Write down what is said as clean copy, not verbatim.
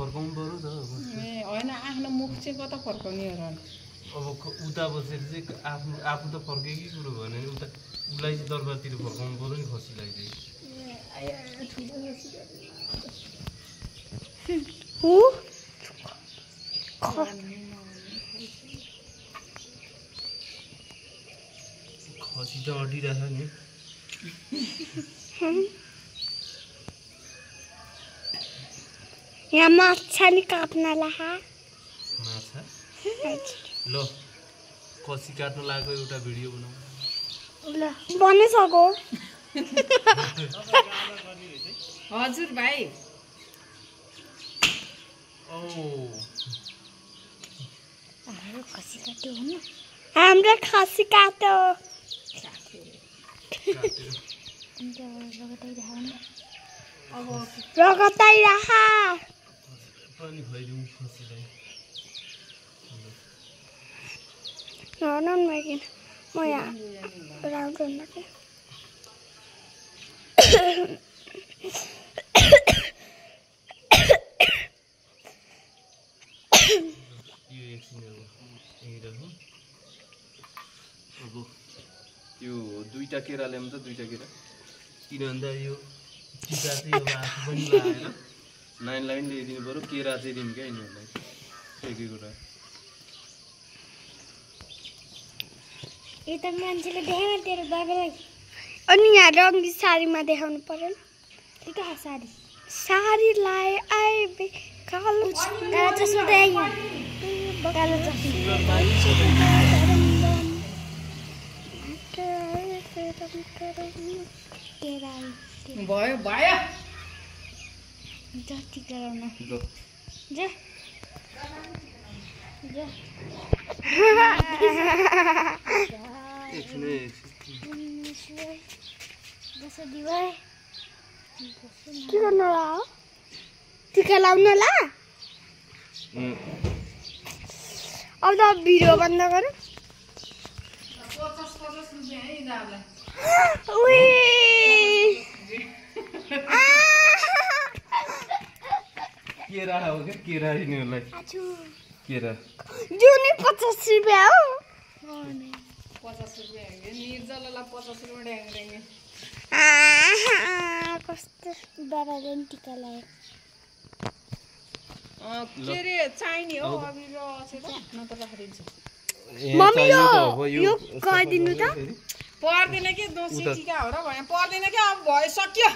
फर्काउनु पर्यो त ए हैन आफ्नो मुख चाहिँ कता फर्काउने हो र अब उता बसेर चाहिँ आफू त फर्केकै कुरो भने उता उलाई चाहिँ दरबारतिर फर्काउनु पर्यो नि खसीलाई चाहिँ खसी त अडिरहेछ नि यहाँ माछा नि काट्नला माछा ल खसी काट्न लागेको एउटा भिडियो बनाऊ ल बनै सको हजुर भाइ ओ हाम्रो खसी काट्यो हो नि हाम्रो खसी काट्यो रगताइ राखा पनि खुवाइदिउँ खसीलाई नन मैकिन म यहाँ राम्रो नके यो एकछिन अब यो दुईटा केरा ल्याउँ त दुईटा केरा किन भन्दा यो टिका चाहिँ अब आफू पनि लगाएर नानीलाई पनि ल्याइदिनु पऱ्यो केरा चाहिँ दिउँ क्या यिनीहरूलाई एक एकवटा यो त मान्छेले देखेन तेरो बाबालाई अनि यहाँ रङ्गी साडीमा देखाउनु पर्यो नि कहाँ साडी साडी लाए आए कालो चस्मा त आइयो कालो भयो भयो जति गराउन जा जा के गर्नु होला हो टिका लाउनु होला अब त भिडियो बन्द गरौँ केरा हो क्या केरा यिनीहरूलाई केरा जुनी 50 रुपियाँ हो 50 रुपियाँ निर्जलालाई 50 रुपियाँ ड्याङ्ग्रेङ्गे कस्तो बाबाले नि टिका लायो के रे चाहिने हो अबिर चाहिँ त न त राखिदिन्छु मम्मी यो गरिदिनु त पर्दैन के दोषी टिका हो र भने पर्दैन के अब भयो सक्यो